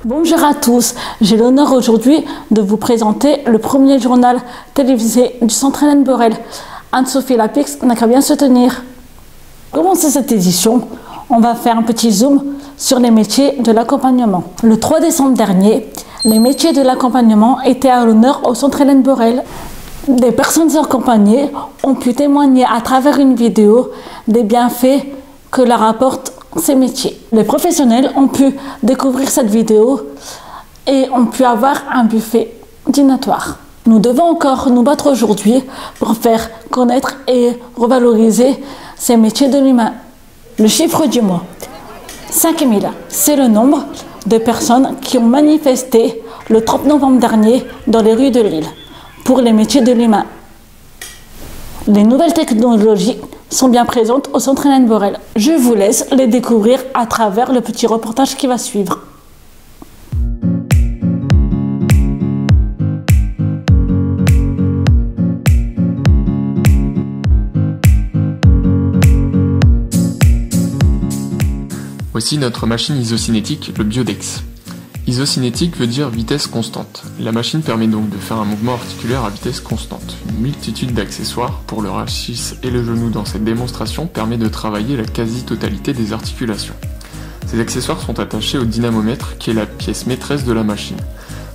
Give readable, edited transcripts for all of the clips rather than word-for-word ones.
Bonjour à tous, j'ai l'honneur aujourd'hui de vous présenter le premier journal télévisé du Centre Hélène Borel. Anne-Sophie Lapix n'a qu'à bien se tenir. Pour commencer cette édition, on va faire un petit zoom sur les métiers de l'accompagnement. Le 3 décembre dernier, les métiers de l'accompagnement étaient à l'honneur au Centre Hélène Borel. Des personnes accompagnées ont pu témoigner à travers une vidéo des bienfaits que leur apportent ces métiers. Les professionnels ont pu découvrir cette vidéo et ont pu avoir un buffet dînatoire. Nous devons encore nous battre aujourd'hui pour faire connaître et revaloriser ces métiers de l'humain. Le chiffre du mois, 5000, c'est le nombre de personnes qui ont manifesté le 30 novembre dernier dans les rues de Lille pour les métiers de l'humain. Les nouvelles technologies sont bien présentes au Centre Hélène Borel. Je vous laisse les découvrir à travers le petit reportage qui va suivre. Voici notre machine isocinétique, le Biodex. Isocinétique veut dire vitesse constante. La machine permet donc de faire un mouvement articulaire à vitesse constante. Une multitude d'accessoires pour le rachis et le genou dans cette démonstration permet de travailler la quasi-totalité des articulations. Ces accessoires sont attachés au dynamomètre qui est la pièce maîtresse de la machine.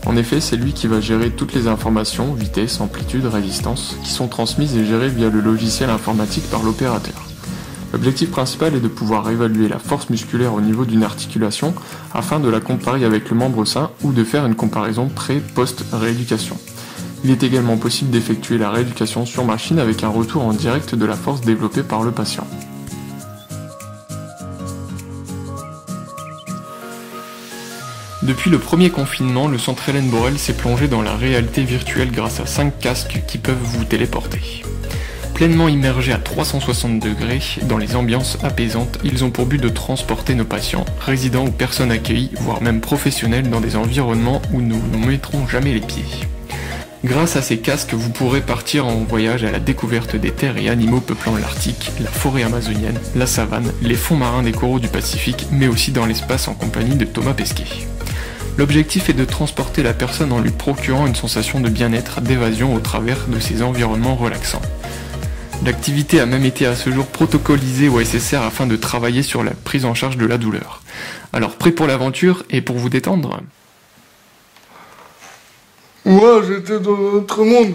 En effet, c'est lui qui va gérer toutes les informations, vitesse, amplitude, résistance, qui sont transmises et gérées via le logiciel informatique par l'opérateur. L'objectif principal est de pouvoir évaluer la force musculaire au niveau d'une articulation afin de la comparer avec le membre sain ou de faire une comparaison pré-post-rééducation. Il est également possible d'effectuer la rééducation sur machine avec un retour en direct de la force développée par le patient. Depuis le premier confinement, le Centre Hélène Borel s'est plongé dans la réalité virtuelle grâce à 5 casques qui peuvent vous téléporter. Pleinement immergés à 360 degrés dans les ambiances apaisantes, ils ont pour but de transporter nos patients, résidents ou personnes accueillies, voire même professionnels dans des environnements où nous ne mettrons jamais les pieds. Grâce à ces casques, vous pourrez partir en voyage à la découverte des terres et animaux peuplant l'Arctique, la forêt amazonienne, la savane, les fonds marins des coraux du Pacifique, mais aussi dans l'espace en compagnie de Thomas Pesquet. L'objectif est de transporter la personne en lui procurant une sensation de bien-être, d'évasion au travers de ces environnements relaxants. L'activité a même été à ce jour protocolisée au SSR afin de travailler sur la prise en charge de la douleur. Alors prêt pour l'aventure et pour vous détendre? Moi, j'étais dans un autre monde.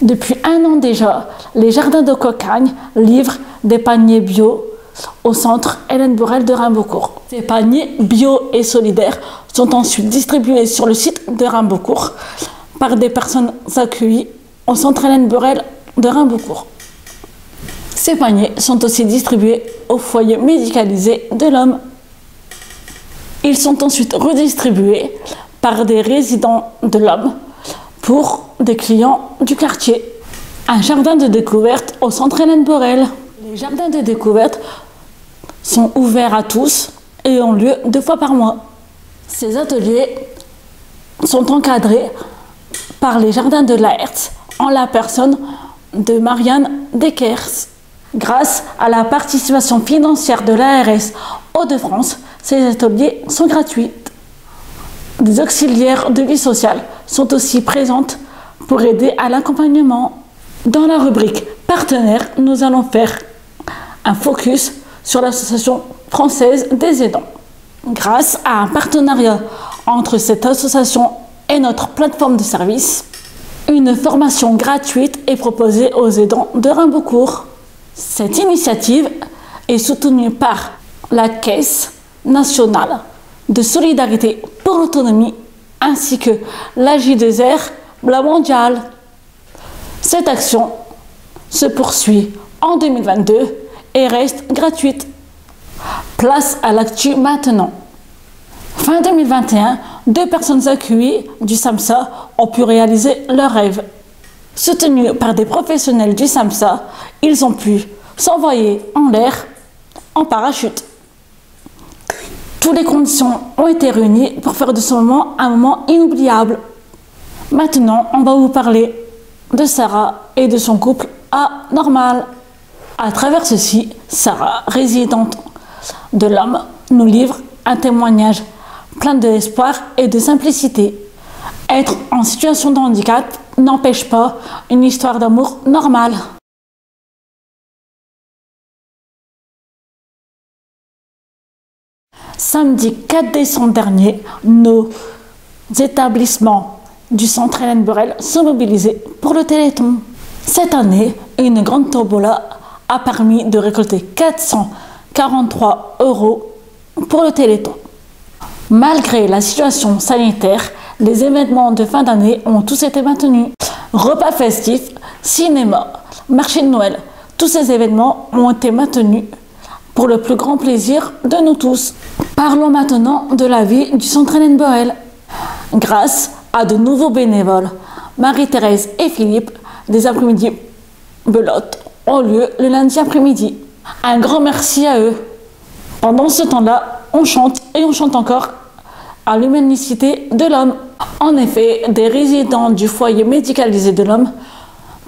Depuis un an déjà, les jardins de Cocagne livrent des paniers bio au Centre Hélène Borel de Rimbaudcourt. Ces paniers bio et solidaires sont ensuite distribués sur le site de Rimbaudcourt par des personnes accueillies au Centre Hélène Borel de Rimbaudcourt. Ces paniers sont aussi distribués au foyer médicalisé de l'homme. Ils sont ensuite redistribués par des résidents de l'homme pour des clients du quartier. Un jardin de découverte au Centre Hélène Borel. Les jardins de découverte sont ouverts à tous et ont lieu 2 fois par mois. Ces ateliers sont encadrés par les jardins de l'Aerts en la personne de Marianne Dekers. Grâce à la participation financière de l'ARS Hauts-de-France, ces ateliers sont gratuits. Des auxiliaires de vie sociale sont aussi présentes pour aider à l'accompagnement. Dans la rubrique partenaires, nous allons faire un focus sur l'Association française des aidants. Grâce à un partenariat entre cette association et notre plateforme de service, une formation gratuite est proposée aux aidants de Rimbaudcourt. Cette initiative est soutenue par la Caisse nationale de solidarité pour l'autonomie ainsi que l'AJ2R, la mondiale. Cette action se poursuit en 2022 et reste gratuite. Place à l'actu maintenant. Fin 2021, 2 personnes accueillies du SAMSA ont pu réaliser leur rêve. Soutenus par des professionnels du SAMSA, ils ont pu s'envoyer en l'air en parachute. Toutes les conditions ont été réunies pour faire de ce moment un moment inoubliable. Maintenant, on va vous parler de Sarah et de son couple anormal. À travers ceci, Sarah, résidente de l'homme nous livre un témoignage plein d'espoir et de simplicité. Être en situation de handicap n'empêche pas une histoire d'amour normale. Samedi 4 décembre dernier, nos établissements du centre Hélène Borel sont mobilisés pour le Téléthon. Cette année, une grande tombola a permis de récolter 443 € pour le Téléthon. Malgré la situation sanitaire, les événements de fin d'année ont tous été maintenus. Repas festifs, cinéma, marché de Noël, tous ces événements ont été maintenus pour le plus grand plaisir de nous tous. Parlons maintenant de la vie du centre Hélène Borel. Grâce à de nouveaux bénévoles, Marie-Thérèse et Philippe, des après-midi belotes ont lieu le lundi après-midi. Un grand merci à eux. Pendant ce temps-là, on chante et on chante encore à l'humanicité de l'homme. En effet, des résidents du foyer médicalisé de l'homme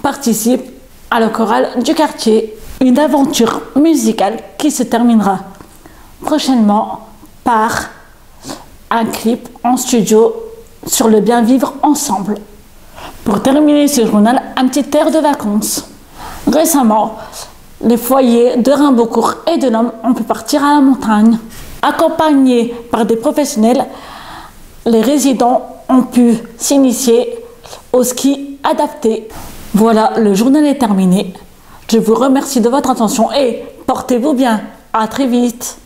participent à la chorale du quartier. Une aventure musicale qui se terminera prochainement par un clip en studio sur le bien vivre ensemble. Pour terminer ce journal, un petit air de vacances. Récemment, les foyers de Rimbaudcourt et de l'Homme ont pu partir à la montagne. Accompagnés par des professionnels, les résidents ont pu s'initier au ski adapté. Voilà, le journal est terminé. Je vous remercie de votre attention et portez-vous bien. À très vite.